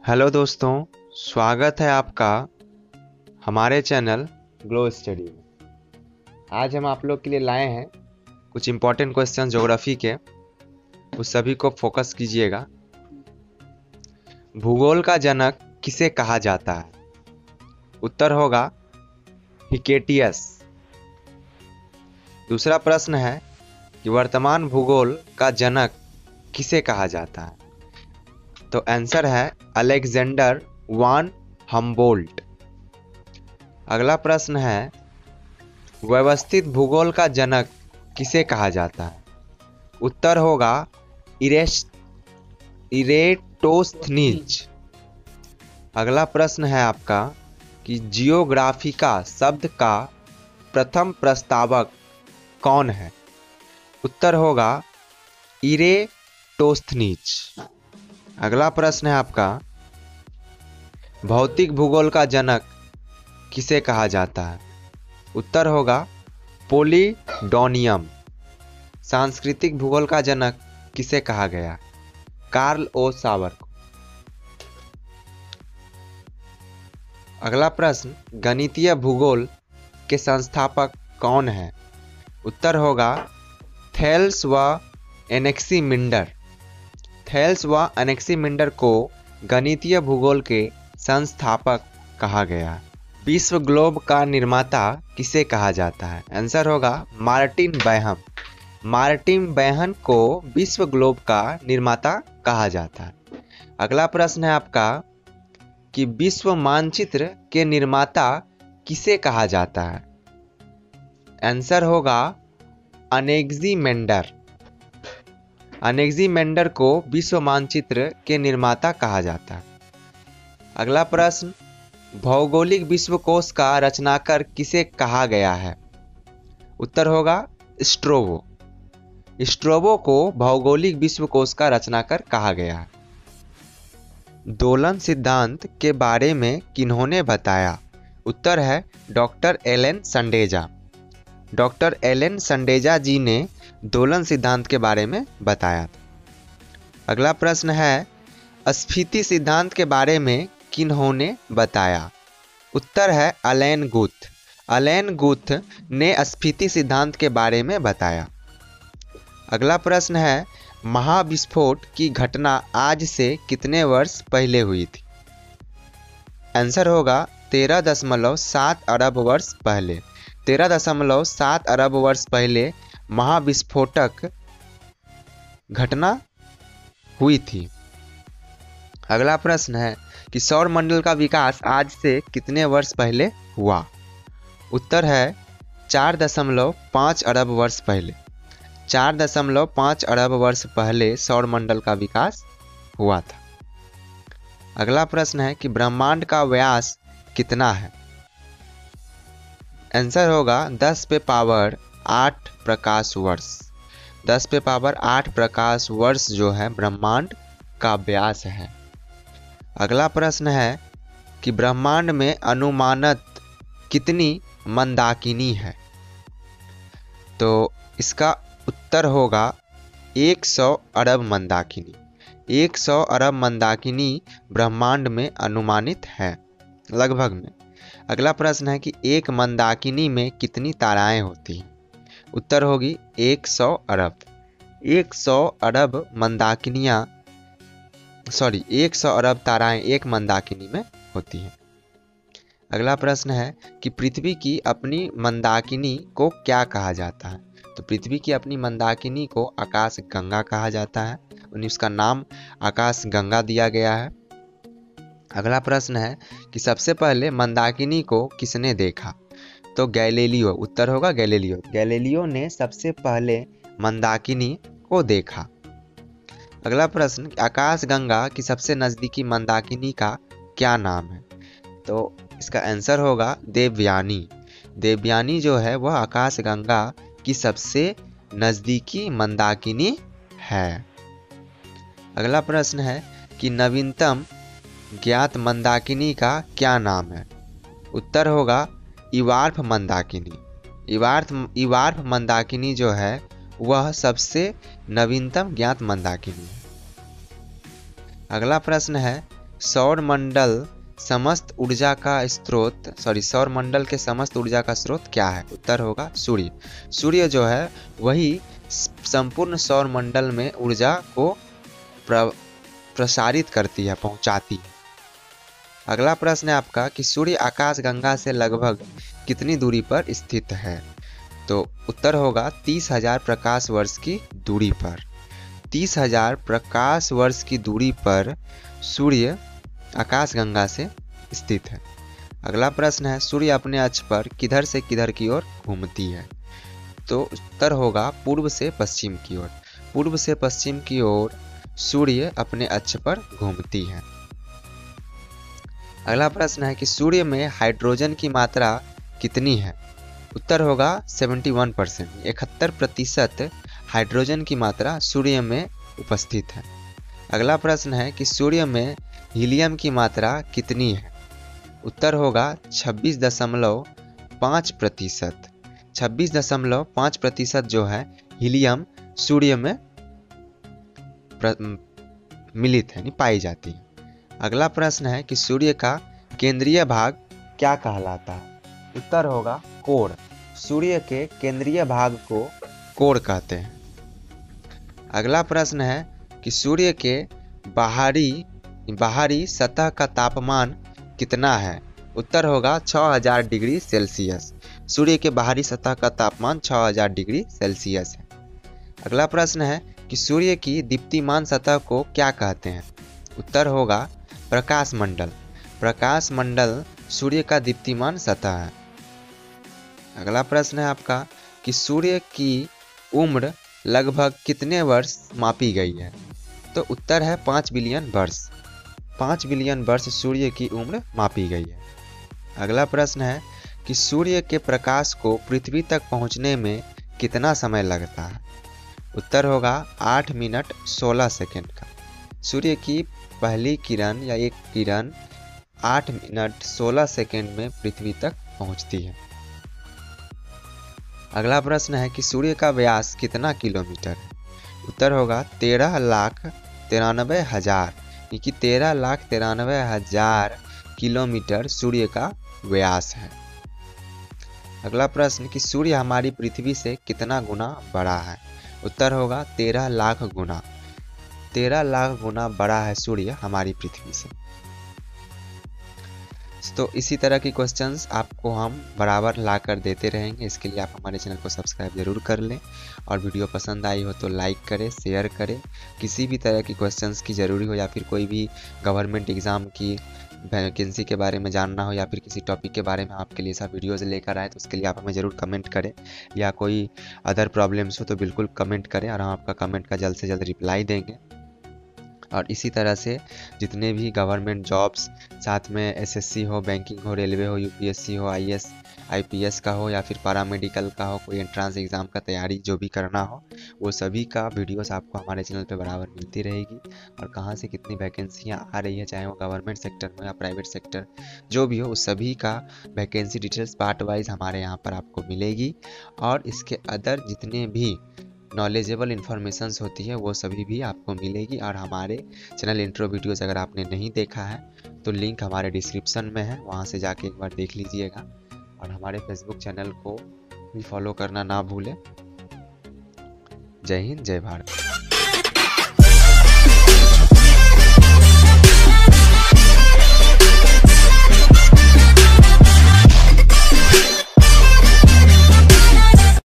Hello दोस्तों, स्वागत है आपका हमारे चैनल ग्लो स्टडी में। आज हम आप लोग के लिए लाए हैं कुछ इम्पोर्टेंट क्वेश्चन ज्योग्राफी के, उस सभी को फोकस कीजिएगा। भूगोल का जनक किसे कहा जाता है? उत्तर होगा हिकेटियस। दूसरा प्रश्न है कि वर्तमान भूगोल का जनक किसे कहा जाता है? तो आंसर है अलेक्जेंडर वान हम्बोल्ट। अगला प्रश्न है व्यवस्थित भूगोल का जनक किसे कहा जाता है? उत्तर होगा इरेटोस्थनीज। अगला प्रश्न है आपका कि जियोग्राफिका शब्द का प्रथम प्रस्तावक कौन है? उत्तर होगा इरेटोस्थनीज। अगला प्रश्न है आपका भौतिक भूगोल का जनक किसे कहा जाता है? उत्तर होगा पोलिडोनियम। सांस्कृतिक भूगोल का जनक किसे कहा गया? कार्ल ओ सावर को। अगला प्रश्न गणितीय भूगोल के संस्थापक कौन है? उत्तर होगा थेल्स व एनेक्सीमिंडर। थेल्स व एनेक्सीमिंडर को गणितीय भूगोल के संस्थापक कहा गया। विश्व ग्लोब का निर्माता किसे कहा जाता है? आंसर होगा मार्टिन बैहम। मार्टिन बैहम को विश्व ग्लोब का निर्माता कहा जाता है। अगला प्रश्न है आपका कि विश्व मानचित्र के निर्माता किसे कहा जाता है? आंसर होगा अनेक्सीमेंडर। अनेक्सीमेंडर को विश्व मानचित्र के निर्माता कहा जाता है। अगला प्रश्न भौगोलिक विश्वकोश का रचनाकार किसे कहा गया है? उत्तर होगा स्ट्रोबो। स्ट्रोबो को भौगोलिक विश्वकोश का रचनाकार कहा गया है। दोलन सिद्धांत के बारे में किन्होंने बताया? उत्तर है डॉक्टर एलन संडेजा। डॉक्टर एलन संडेजा जी ने दोलन सिद्धांत के बारे में बताया था। अगला प्रश्न है स्फीति सिद्धांत के बारे में किन्होंने बताया? उत्तर है अलेन गुथ। अलेन गुथ ने स्फीति सिद्धांत के बारे में बताया। अगला प्रश्न है महाविस्फोट की घटना आज से कितने वर्ष पहले हुई थी? आंसर होगा 13.7 अरब वर्ष पहले। 13.7 अरब वर्ष पहले महाविस्फोटक घटना हुई थी। अगला प्रश्न है कि सौर मंडल का विकास आज से कितने वर्ष पहले हुआ? उत्तर है 4.5 अरब वर्ष पहले। 4.5 अरब वर्ष पहले सौर मंडल का विकास हुआ था। अगला प्रश्न है कि ब्रह्मांड का व्यास कितना है? आंसर होगा 10⁸ प्रकाश वर्ष। 10⁸ प्रकाश वर्ष जो है ब्रह्मांड का व्यास है। अगला प्रश्न है कि ब्रह्मांड में अनुमानत कितनी मंदाकिनी है? तो इसका उत्तर होगा 100 अरब मंदाकिनी। 100 अरब मंदाकिनी ब्रह्मांड में अनुमानित है लगभग में। अगला प्रश्न है कि एक मंदाकिनी में कितनी ताराएं होती हैं? उत्तर होगी 100 अरब। 100 अरब मंदाकिनियाँ 100 अरब ताराएं एक मंदाकिनी में होती हैं। अगला प्रश्न है कि पृथ्वी की अपनी मंदाकिनी को क्या कहा जाता है? तो पृथ्वी की अपनी मंदाकिनी को आकाश गंगा कहा जाता है। उन्हें उसका नाम आकाश गंगा दिया गया है। अगला प्रश्न है कि सबसे पहले मंदाकिनी को किसने देखा? तो गैलीलियो। उत्तर होगा गैलीलियो। गैलीलियो ने सबसे पहले मंदाकिनी को देखा। अगला प्रश्न आकाश गंगा की सबसे नज़दीकी मंदाकिनी का क्या नाम है? तो इसका आंसर होगा देवयानी। देवयानी जो है वह आकाश गंगा की सबसे नज़दीकी मंदाकिनी है। अगला प्रश्न है कि नवीनतम ज्ञात मंदाकिनी का क्या नाम है? उत्तर होगा इवार्फ मंदाकिनी। इवार्फ मंदाकिनी जो है वह सबसे नवीनतम ज्ञात मंदाकिनी है। अगला प्रश्न है सौरमंडल के समस्त ऊर्जा का स्रोत क्या है? उत्तर होगा सूर्य। सूर्य जो है वही संपूर्ण सौरमंडल में ऊर्जा को प्रसारित करती है, पहुंचाती है। अगला प्रश्न है आपका कि सूर्य आकाशगंगा से लगभग कितनी दूरी पर स्थित है? तो उत्तर होगा 30,000 प्रकाश वर्ष की दूरी पर। 30,000 प्रकाश वर्ष की दूरी पर सूर्य आकाशगंगा से स्थित है। अगला प्रश्न है सूर्य अपने अक्ष पर किधर से किधर की ओर घूमती है? तो उत्तर होगा पूर्व से पश्चिम की ओर। पूर्व से पश्चिम की ओर सूर्य अपने अक्ष पर घूमती है। अगला प्रश्न है कि सूर्य में हाइड्रोजन की मात्रा कितनी है? उत्तर होगा 71%। 71% हाइड्रोजन की मात्रा सूर्य में उपस्थित है। अगला प्रश्न है कि सूर्य में हीलियम की मात्रा कितनी है? उत्तर होगा 26.5%। 26.5% जो है हीलियम सूर्य में मिलित है, पाई जाती है। अगला प्रश्न है कि सूर्य का केंद्रीय भाग क्या कहलाता है? उत्तर होगा कोर। सूर्य के केंद्रीय भाग को कोर कहते हैं। अगला प्रश्न है कि सूर्य के बाहरी सतह का तापमान कितना है? उत्तर होगा 6000 डिग्री सेल्सियस। सूर्य के बाहरी सतह का तापमान 6000 डिग्री सेल्सियस है। अगला प्रश्न है कि सूर्य की दीप्तिमान सतह को क्या कहते हैं? उत्तर होगा प्रकाश मंडल। प्रकाश मंडल सूर्य का दीप्तिमान सतह है। अगला प्रश्न है आपका कि सूर्य की उम्र लगभग कितने वर्ष मापी गई है? तो उत्तर है 5 बिलियन वर्ष। 5 बिलियन वर्ष सूर्य की उम्र मापी गई है। अगला प्रश्न है कि सूर्य के प्रकाश को पृथ्वी तक पहुंचने में कितना समय लगता है? उत्तर होगा 8 मिनट 16 सेकंड का। सूर्य की पहली किरण या एक किरण 8 मिनट 16 सेकंड में पृथ्वी तक पहुंचती है। अगला प्रश्न है कि सूर्य का व्यास कितना किलोमीटर है? उत्तर होगा 13,93,000, यानी 13,93,000 किलोमीटर सूर्य का व्यास है। अगला प्रश्न कि सूर्य हमारी पृथ्वी से कितना गुना बड़ा है? उत्तर होगा 13 लाख गुना। 13 लाख गुना बड़ा है सूर्य हमारी पृथ्वी से। तो इसी तरह की क्वेश्चंस आपको हम बराबर ला कर देते रहेंगे। इसके लिए आप हमारे चैनल को सब्सक्राइब जरूर कर लें और वीडियो पसंद आई हो तो लाइक करें, शेयर करें। किसी भी तरह की क्वेश्चंस की ज़रूरी हो या फिर कोई भी गवर्नमेंट एग्ज़ाम की वैकेंसी के बारे में जानना हो या फिर किसी टॉपिक के बारे में आपके लिए सब वीडियोज़ लेकर आए तो उसके लिए आप हमें ज़रूर कमेंट करें, या कोई अदर प्रॉब्लम्स हो तो बिल्कुल कमेंट करें और हम आपका कमेंट का जल्द से जल्द रिप्लाई देंगे। और इसी तरह से जितने भी गवर्नमेंट जॉब्स, साथ में एसएससी हो, बैंकिंग हो, रेलवे हो, यूपीएससी हो, आईएएस आईपीएस का हो या फिर पैरामेडिकल का हो, कोई एंट्रेंस एग्ज़ाम का तैयारी जो भी करना हो, वो सभी का वीडियोस आपको हमारे चैनल पे बराबर मिलती रहेगी। और कहाँ से कितनी वैकेंसियाँ आ रही है, चाहे वो गवर्नमेंट सेक्टर हो या प्राइवेट सेक्टर जो भी हो, उस सभी का वैकेंसी डिटेल्स पार्ट वाइज हमारे यहाँ पर आपको मिलेगी। और इसके अदर जितने भी नॉलेजेबल इन्फॉर्मेशंस होती है वो सभी भी आपको मिलेगी। और हमारे चैनल इंट्रो वीडियोस अगर आपने नहीं देखा है तो लिंक हमारे डिस्क्रिप्शन में है, वहाँ से जाके एक बार देख लीजिएगा। और हमारे फेसबुक चैनल को भी फॉलो करना ना भूलें। जय हिंद, जय भारत।